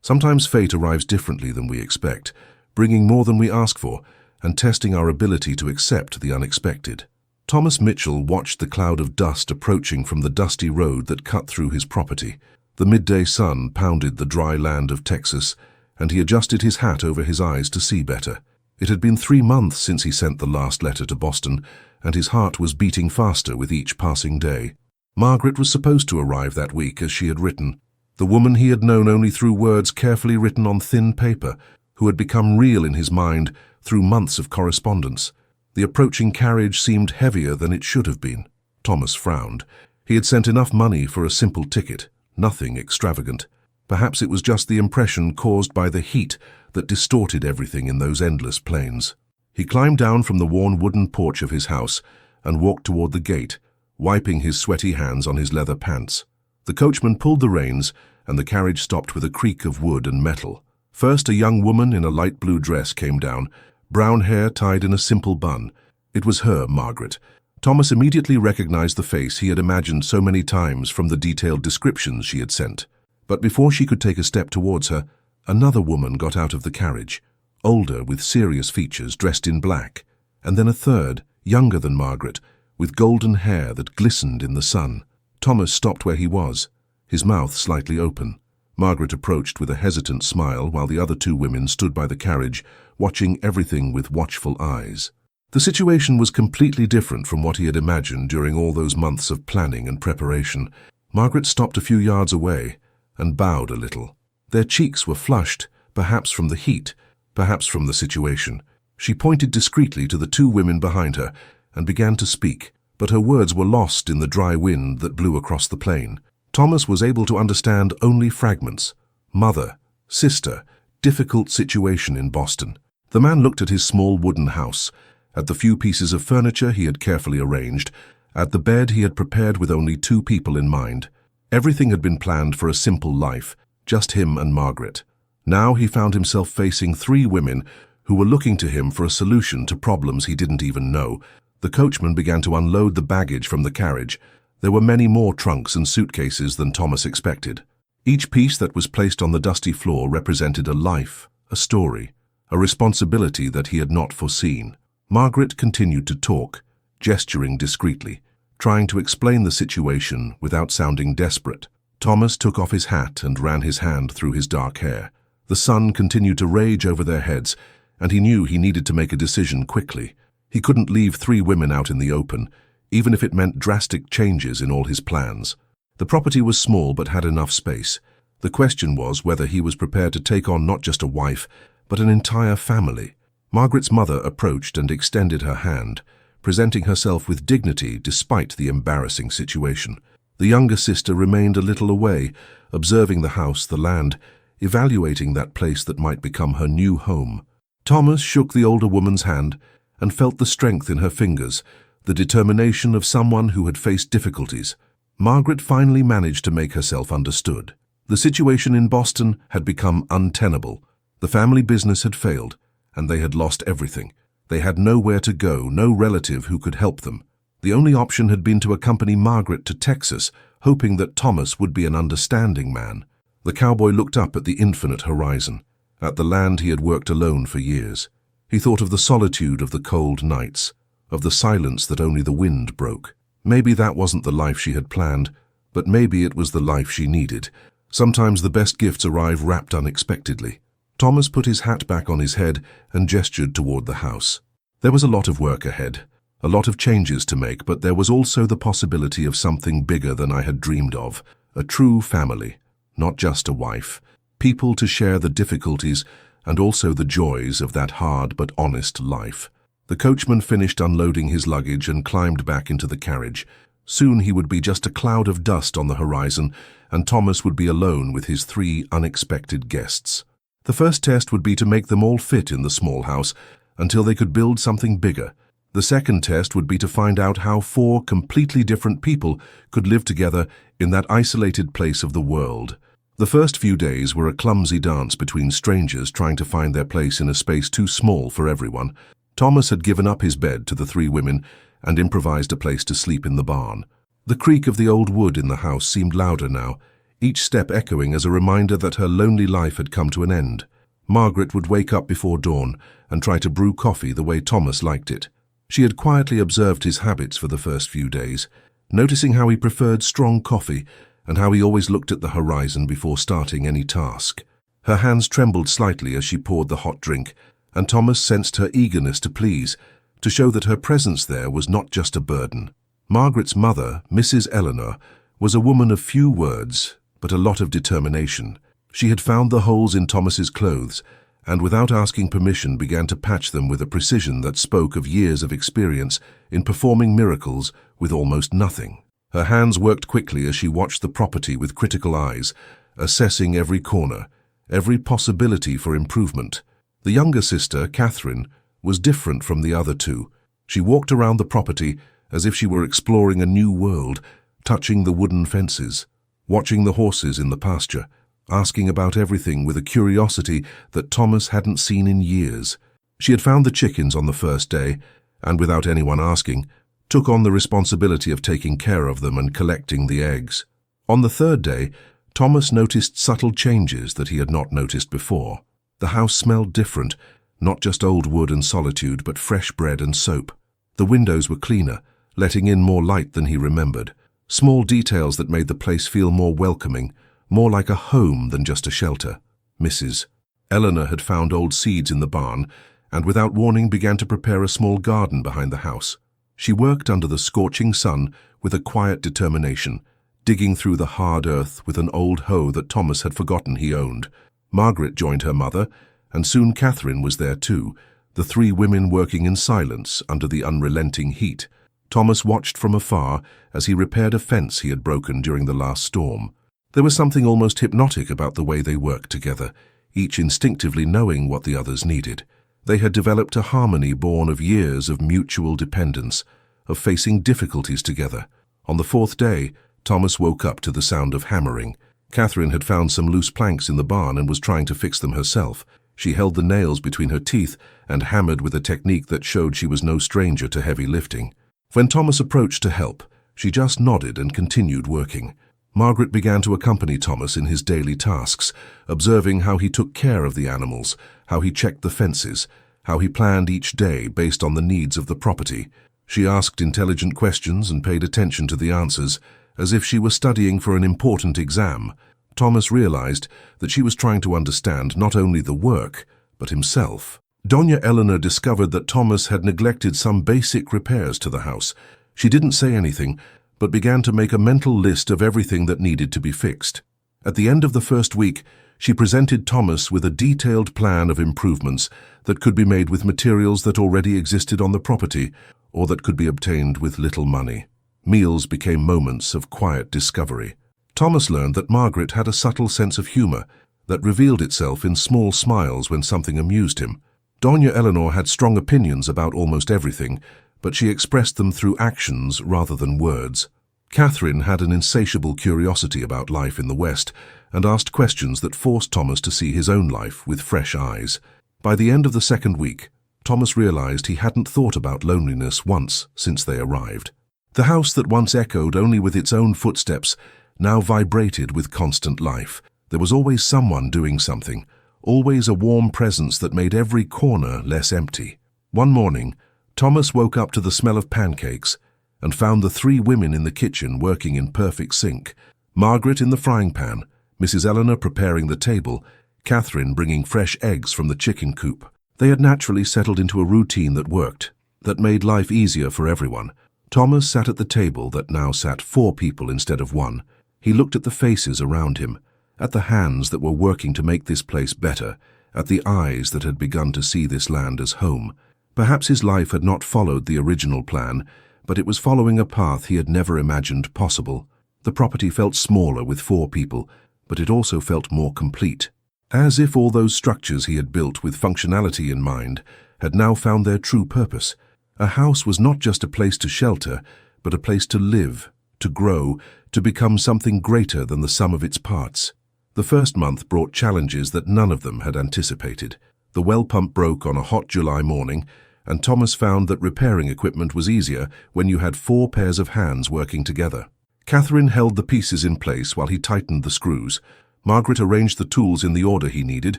Sometimes fate arrives differently than we expect, bringing more than we ask for, and testing our ability to accept the unexpected. Thomas Mitchell watched the cloud of dust approaching from the dusty road that cut through his property. The midday sun pounded the dry land of Texas, and he adjusted his hat over his eyes to see better. It had been 3 months since he sent the last letter to Boston, and his heart was beating faster with each passing day. Margaret was supposed to arrive that week, as she had written. The woman he had known only through words carefully written on thin paper, who had become real in his mind through months of correspondence. The approaching carriage seemed heavier than it should have been. Thomas frowned. He had sent enough money for a simple ticket, nothing extravagant. Perhaps it was just the impression caused by the heat that distorted everything in those endless plains. He climbed down from the worn wooden porch of his house and walked toward the gate, wiping his sweaty hands on his leather pants. The coachman pulled the reins, and the carriage stopped with a creak of wood and metal. First, a young woman in a light blue dress came down, brown hair tied in a simple bun. It was her, Margaret. Thomas immediately recognized the face he had imagined so many times from the detailed descriptions she had sent. But before she could take a step towards her, another woman got out of the carriage, older, with serious features, dressed in black, and then a third, younger than Margaret, with golden hair that glistened in the sun. Thomas stopped where he was, his mouth slightly open. Margaret approached with a hesitant smile while the other 2 women stood by the carriage, watching everything with watchful eyes. The situation was completely different from what he had imagined during all those months of planning and preparation. Margaret stopped a few yards away and bowed a little. Their cheeks were flushed, perhaps from the heat, perhaps from the situation. She pointed discreetly to the 2 women behind her and began to speak, but her words were lost in the dry wind that blew across the plain. Thomas was able to understand only fragments. Mother, sister, difficult situation in Boston. The man looked at his small wooden house, at the few pieces of furniture he had carefully arranged, at the bed he had prepared with only 2 people in mind. Everything had been planned for a simple life, just him and Margaret. Now he found himself facing 3 women who were looking to him for a solution to problems he didn't even know. The coachman began to unload the baggage from the carriage. There were many more trunks and suitcases than Thomas expected. Each piece that was placed on the dusty floor represented a life, a story, a responsibility that he had not foreseen. Margaret continued to talk, gesturing discreetly, trying to explain the situation without sounding desperate. Thomas took off his hat and ran his hand through his dark hair. The sun continued to rage over their heads, and he knew he needed to make a decision quickly. He couldn't leave 3 women out in the open, even if it meant drastic changes in all his plans. The property was small but had enough space. The question was whether he was prepared to take on not just a wife, but an entire family. Margaret's mother approached and extended her hand, presenting herself with dignity despite the embarrassing situation. The younger sister remained a little away, observing the house, the land, evaluating that place that might become her new home. Thomas shook the older woman's hand and felt the strength in her fingers, the determination of someone who had faced difficulties. Margaret finally managed to make herself understood. The situation in Boston had become untenable. The family business had failed, and they had lost everything. They had nowhere to go, no relative who could help them. The only option had been to accompany Margaret to Texas, hoping that Thomas would be an understanding man. The cowboy looked up at the infinite horizon, at the land he had worked alone for years. He thought of the solitude of the cold nights, of the silence that only the wind broke. Maybe that wasn't the life she had planned, but maybe it was the life she needed. Sometimes the best gifts arrive wrapped unexpectedly. Thomas put his hat back on his head and gestured toward the house. There was a lot of work ahead, a lot of changes to make, but there was also the possibility of something bigger than I had dreamed of, a true family, not just a wife, people to share the difficulties and also the joys of that hard but honest life. The coachman finished unloading his luggage and climbed back into the carriage. Soon he would be just a cloud of dust on the horizon, and Thomas would be alone with his 3 unexpected guests. The first test would be to make them all fit in the small house until they could build something bigger. The second test would be to find out how 4 completely different people could live together in that isolated place of the world. The first few days were a clumsy dance between strangers trying to find their place in a space too small for everyone. Thomas had given up his bed to the 3 women and improvised a place to sleep in the barn. The creak of the old wood in the house seemed louder now, each step echoing as a reminder that her lonely life had come to an end. Margaret would wake up before dawn and try to brew coffee the way Thomas liked it. She had quietly observed his habits for the first few days, noticing how he preferred strong coffee and how he always looked at the horizon before starting any task. Her hands trembled slightly as she poured the hot drink, and Thomas sensed her eagerness to please, to show that her presence there was not just a burden. Margaret's mother, Mrs. Eleanor, was a woman of few words, but a lot of determination. She had found the holes in Thomas's clothes, and without asking permission began to patch them with a precision that spoke of years of experience in performing miracles with almost nothing. Her hands worked quickly as she watched the property with critical eyes, assessing every corner, every possibility for improvement. The younger sister, Catherine, was different from the other two. She walked around the property as if she were exploring a new world, touching the wooden fences, watching the horses in the pasture, asking about everything with a curiosity that Thomas hadn't seen in years. She had found the chickens on the first day, and without anyone asking, took on the responsibility of taking care of them and collecting the eggs. On the third day, Thomas noticed subtle changes that he had not noticed before. The house smelled different, not just old wood and solitude, but fresh bread and soap. The windows were cleaner, letting in more light than he remembered. Small details that made the place feel more welcoming, more like a home than just a shelter. Mrs. Eleanor had found old seeds in the barn, and without warning began to prepare a small garden behind the house. She worked under the scorching sun with a quiet determination, digging through the hard earth with an old hoe that Thomas had forgotten he owned. Margaret joined her mother, and soon Catherine was there too, the three women working in silence under the unrelenting heat. Thomas watched from afar as he repaired a fence he had broken during the last storm. There was something almost hypnotic about the way they worked together, each instinctively knowing what the others needed. They had developed a harmony born of years of mutual dependence, of facing difficulties together. On the fourth day, Thomas woke up to the sound of hammering. Catherine had found some loose planks in the barn and was trying to fix them herself. She held the nails between her teeth and hammered with a technique that showed she was no stranger to heavy lifting. When Thomas approached to help, she just nodded and continued working. Margaret began to accompany Thomas in his daily tasks, observing how he took care of the animals, how he checked the fences, how he planned each day based on the needs of the property. She asked intelligent questions and paid attention to the answers, as if she were studying for an important exam. Thomas realized that she was trying to understand not only the work, but himself. Doña Eleanor discovered that Thomas had neglected some basic repairs to the house. She didn't say anything, but began to make a mental list of everything that needed to be fixed. At the end of the first week, she presented Thomas with a detailed plan of improvements that could be made with materials that already existed on the property or that could be obtained with little money. Meals became moments of quiet discovery. Thomas learned that Margaret had a subtle sense of humor that revealed itself in small smiles when something amused him. Doña Eleanor had strong opinions about almost everything, but she expressed them through actions rather than words. Catherine had an insatiable curiosity about life in the West and asked questions that forced Thomas to see his own life with fresh eyes. By the end of the second week, Thomas realized he hadn't thought about loneliness once since they arrived. The house that once echoed only with its own footsteps now vibrated with constant life. There was always someone doing something, always a warm presence that made every corner less empty. One morning, Thomas woke up to the smell of pancakes and found the three women in the kitchen working in perfect sync. Margaret in the frying pan, Mrs. Eleanor preparing the table, Catherine bringing fresh eggs from the chicken coop. They had naturally settled into a routine that worked, that made life easier for everyone. Thomas sat at the table that now sat 4 people instead of 1. He looked at the faces around him, at the hands that were working to make this place better, at the eyes that had begun to see this land as home. Perhaps his life had not followed the original plan, but it was following a path he had never imagined possible. The property felt smaller with 4 people, but it also felt more complete. As if all those structures he had built with functionality in mind had now found their true purpose. A house was not just a place to shelter, but a place to live, to grow, to become something greater than the sum of its parts. The first month brought challenges that none of them had anticipated. The well pump broke on a hot July morning, and Thomas found that repairing equipment was easier when you had 4 pairs of hands working together. Catherine held the pieces in place while he tightened the screws. Margaret arranged the tools in the order he needed,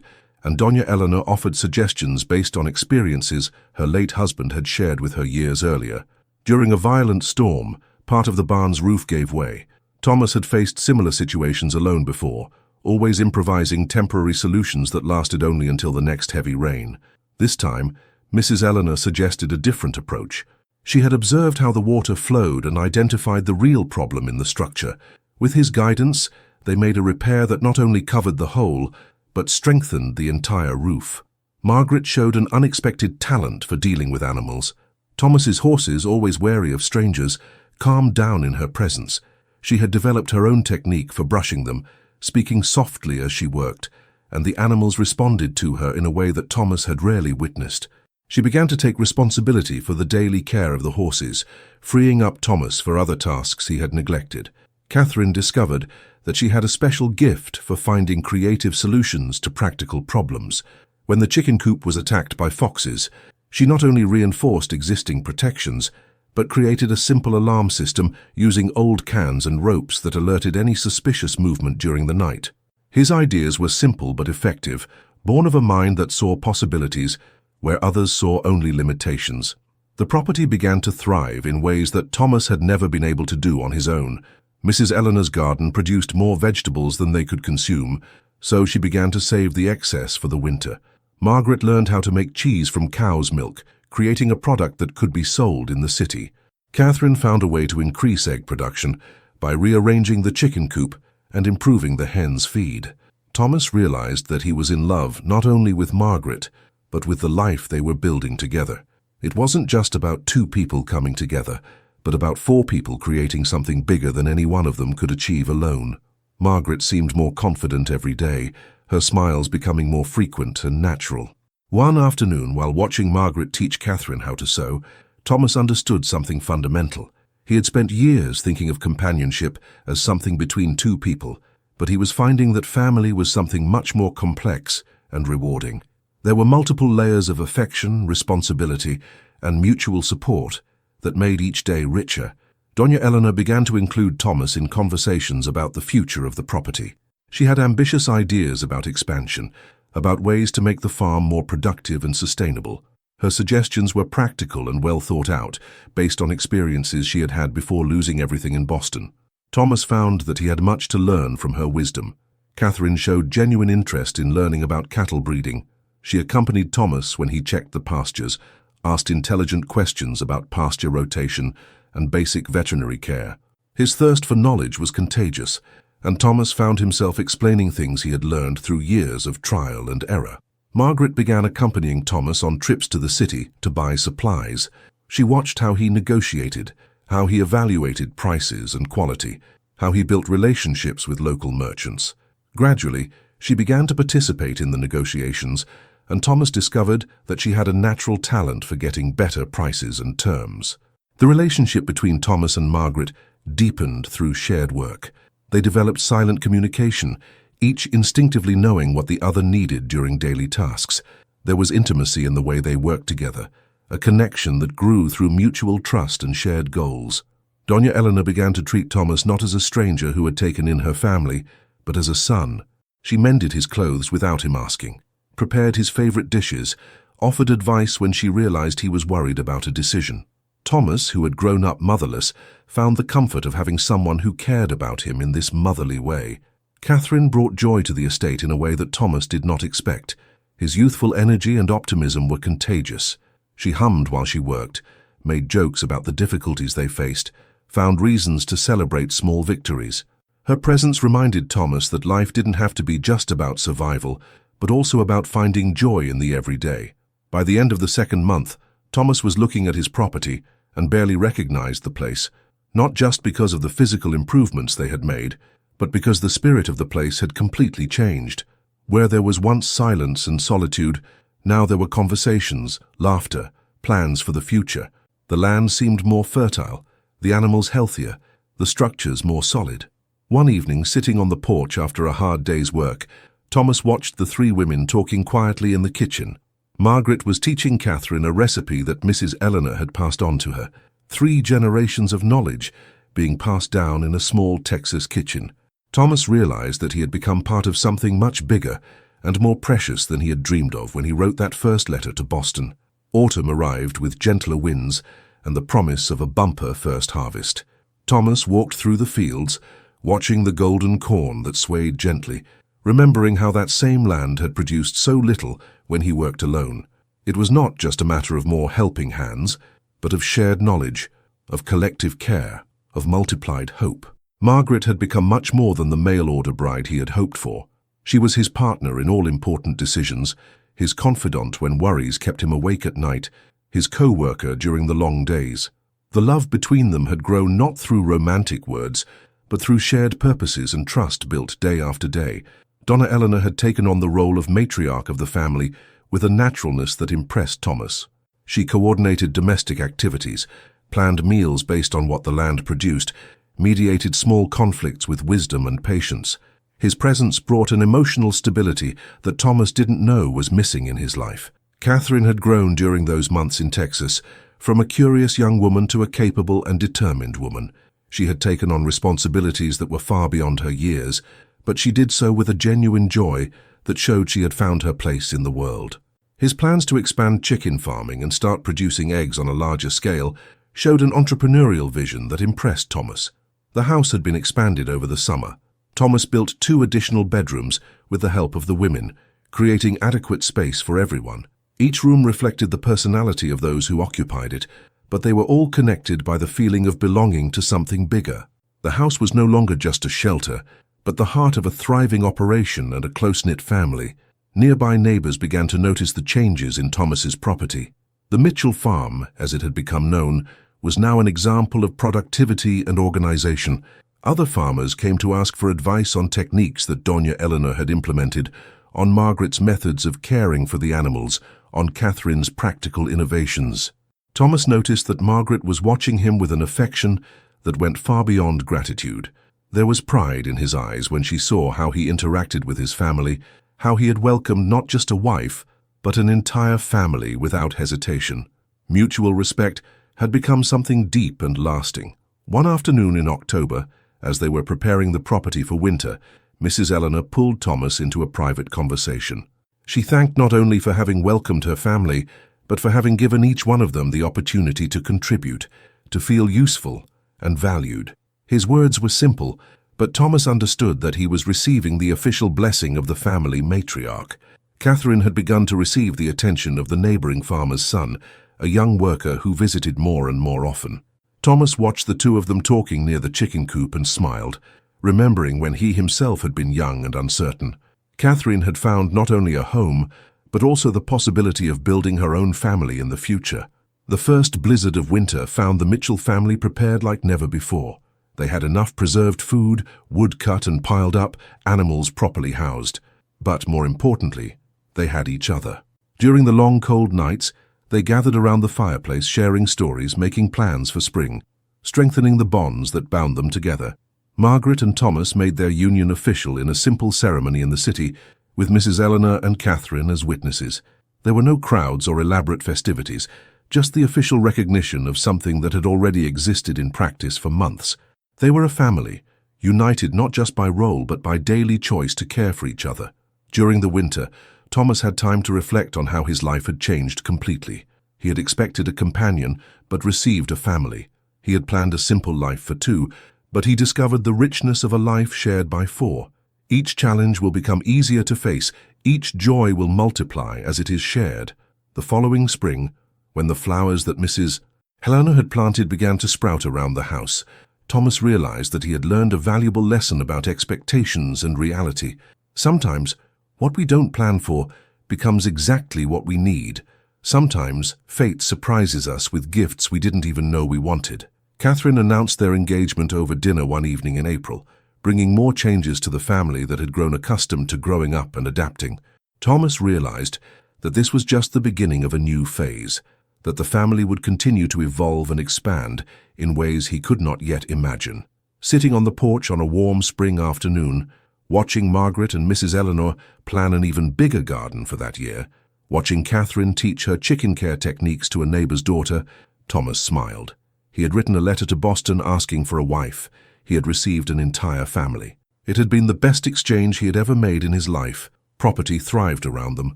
and Doña Eleanor offered suggestions based on experiences her late husband had shared with her years earlier. During a violent storm, part of the barn's roof gave way. Thomas had faced similar situations alone before, always improvising temporary solutions that lasted only until the next heavy rain. This time, Mrs. Eleanor suggested a different approach. She had observed how the water flowed and identified the real problem in the structure. With his guidance, they made a repair that not only covered the hole, but strengthened the entire roof. Margaret showed an unexpected talent for dealing with animals. Thomas's horses, always wary of strangers, calmed down in her presence. She had developed her own technique for brushing them, speaking softly as she worked, and the animals responded to her in a way that Thomas had rarely witnessed. She began to take responsibility for the daily care of the horses, freeing up Thomas for other tasks he had neglected. Catherine discovered that she had a special gift for finding creative solutions to practical problems. When the chicken coop was attacked by foxes, she not only reinforced existing protections, but created a simple alarm system using old cans and ropes that alerted any suspicious movement during the night. His ideas were simple but effective, born of a mind that saw possibilities where others saw only limitations. The property began to thrive in ways that Thomas had never been able to do on his own. Mrs. Eleanor's garden produced more vegetables than they could consume, so she began to save the excess for the winter. Margaret learned how to make cheese from cow's milk, creating a product that could be sold in the city. Catherine found a way to increase egg production by rearranging the chicken coop and improving the hen's feed. Thomas realized that he was in love not only with Margaret, but with the life they were building together. It wasn't just about two people coming together, but about four people creating something bigger than any one of them could achieve alone. Margaret seemed more confident every day, her smiles becoming more frequent and natural. One afternoon, while watching Margaret teach Catherine how to sew, Thomas understood something fundamental. He had spent years thinking of companionship as something between two people, but he was finding that family was something much more complex and rewarding. There were multiple layers of affection, responsibility, and mutual support that made each day richer. Doña Eleanor began to include Thomas in conversations about the future of the property. She had ambitious ideas about expansion, about ways to make the farm more productive and sustainable. Her suggestions were practical and well thought out, based on experiences she had had before losing everything in Boston. Thomas found that he had much to learn from her wisdom. Catherine showed genuine interest in learning about cattle breeding. She accompanied Thomas when he checked the pastures, asked intelligent questions about pasture rotation and basic veterinary care. His thirst for knowledge was contagious, and Thomas found himself explaining things he had learned through years of trial and error. Margaret began accompanying Thomas on trips to the city to buy supplies. She watched how he negotiated, how he evaluated prices and quality, how he built relationships with local merchants. Gradually, she began to participate in the negotiations, and Thomas discovered that she had a natural talent for getting better prices and terms. The relationship between Thomas and Margaret deepened through shared work. They developed silent communication, each instinctively knowing what the other needed during daily tasks. There was intimacy in the way they worked together, a connection that grew through mutual trust and shared goals. Doña Eleanor began to treat Thomas not as a stranger who had taken in her family, but as a son. She mended his clothes without him asking, prepared his favorite dishes, offered advice when she realized he was worried about a decision. Thomas, who had grown up motherless, found the comfort of having someone who cared about him in this motherly way. Catherine brought joy to the estate in a way that Thomas did not expect. His youthful energy and optimism were contagious. She hummed while she worked, made jokes about the difficulties they faced, found reasons to celebrate small victories. Her presence reminded Thomas that life didn't have to be just about survival, but also about finding joy in the everyday. By the end of the second month, Thomas was looking at his property and barely recognized the place, not just because of the physical improvements they had made, but because the spirit of the place had completely changed. Where there was once silence and solitude, now there were conversations, laughter, plans for the future. The land seemed more fertile, the animals healthier, the structures more solid. One evening, sitting on the porch after a hard day's work, Thomas watched the three women talking quietly in the kitchen. Margaret was teaching Catherine a recipe that Mrs. Eleanor had passed on to her. 3 generations of knowledge, being passed down in a small Texas kitchen. Thomas realized that he had become part of something much bigger and more precious than he had dreamed of when he wrote that first letter to Boston. Autumn arrived with gentler winds and the promise of a bumper first harvest. Thomas walked through the fields, watching the golden corn that swayed gently, remembering how that same land had produced so little when he worked alone. It was not just a matter of more helping hands, but of shared knowledge, of collective care, of multiplied hope. Margaret had become much more than the mail-order bride he had hoped for. She was his partner in all important decisions, his confidant when worries kept him awake at night, his co-worker during the long days. The love between them had grown not through romantic words, but through shared purposes and trust built day after day. Donna Eleanor had taken on the role of matriarch of the family with a naturalness that impressed Thomas. She coordinated domestic activities, planned meals based on what the land produced, mediated small conflicts with wisdom and patience. His presence brought an emotional stability that Thomas didn't know was missing in his life. Catherine had grown during those months in Texas, from a curious young woman to a capable and determined woman. She had taken on responsibilities that were far beyond her years, but she did so with a genuine joy that showed she had found her place in the world. His plans to expand chicken farming and start producing eggs on a larger scale showed an entrepreneurial vision that impressed Thomas. The house had been expanded over the summer. Thomas built 2 additional bedrooms with the help of the women, creating adequate space for everyone. Each room reflected the personality of those who occupied it, but they were all connected by the feeling of belonging to something bigger. The house was no longer just a shelter, but the heart of a thriving operation and a close-knit family. Nearby neighbors began to notice the changes in Thomas's property. The Mitchell farm, as it had become known, was now an example of productivity and organization. Other farmers came to ask for advice on techniques that Donna Eleanor had implemented, on Margaret's methods of caring for the animals, on Catherine's practical innovations. Thomas noticed that Margaret was watching him with an affection that went far beyond gratitude. There was pride in his eyes when she saw how he interacted with his family, how he had welcomed not just a wife, but an entire family without hesitation. Mutual respect had become something deep and lasting. One afternoon in October, as they were preparing the property for winter, Mrs. Eleanor pulled Thomas into a private conversation. She thanked not only for having welcomed her family, but for having given each one of them the opportunity to contribute, to feel useful and valued. His words were simple, but Thomas understood that he was receiving the official blessing of the family matriarch. Catherine had begun to receive the attention of the neighboring farmer's son, a young worker who visited more and more often. Thomas watched the 2 of them talking near the chicken coop and smiled, remembering when he himself had been young and uncertain. Catherine had found not only a home, but also the possibility of building her own family in the future. The first blizzard of winter found the Mitchell family prepared like never before. They had enough preserved food, wood cut and piled up, animals properly housed. But more importantly, they had each other. During the long cold nights, they gathered around the fireplace, sharing stories, making plans for spring, strengthening the bonds that bound them together. Margaret and Thomas made their union official in a simple ceremony in the city, with Mrs. Eleanor and Catherine as witnesses. There were no crowds or elaborate festivities, just the official recognition of something that had already existed in practice for months. They were a family, united not just by role but by daily choice to care for each other. During the winter, Thomas had time to reflect on how his life had changed completely. He had expected a companion, but received a family. He had planned a simple life for 2, but he discovered the richness of a life shared by 4. Each challenge will become easier to face, each joy will multiply as it is shared. The following spring, when the flowers that Mrs. Eleanor had planted began to sprout around the house, Thomas realized that he had learned a valuable lesson about expectations and reality. Sometimes, what we don't plan for becomes exactly what we need. Sometimes, fate surprises us with gifts we didn't even know we wanted. Catherine announced their engagement over dinner one evening in April, bringing more changes to the family that had grown accustomed to growing up and adapting. Thomas realized that this was just the beginning of a new phase, that the family would continue to evolve and expand in ways he could not yet imagine. Sitting on the porch on a warm spring afternoon, watching Margaret and Mrs. Eleanor plan an even bigger garden for that year, watching Catherine teach her chicken care techniques to a neighbor's daughter, Thomas smiled. He had written a letter to Boston asking for a wife. He had received an entire family. It had been the best exchange he had ever made in his life. Property thrived around them,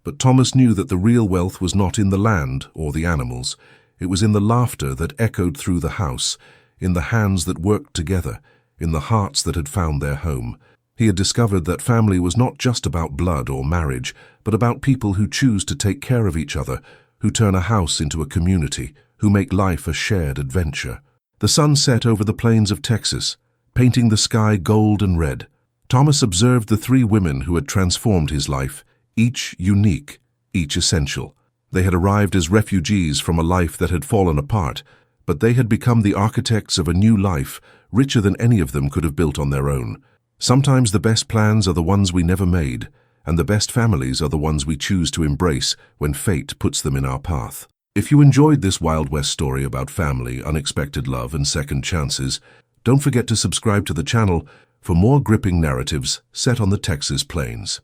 but Thomas knew that the real wealth was not in the land or the animals. It was in the laughter that echoed through the house, in the hands that worked together, in the hearts that had found their home. He had discovered that family was not just about blood or marriage, but about people who choose to take care of each other, who turn a house into a community, who make life a shared adventure. The sun set over the plains of Texas, painting the sky gold and red. Thomas observed the three women who had transformed his life, each unique, each essential. They had arrived as refugees from a life that had fallen apart, but they had become the architects of a new life, richer than any of them could have built on their own. Sometimes the best plans are the ones we never made, and the best families are the ones we choose to embrace when fate puts them in our path. If you enjoyed this Wild West story about family, unexpected love, and second chances, don't forget to subscribe to the channel for more gripping narratives set on the Texas plains.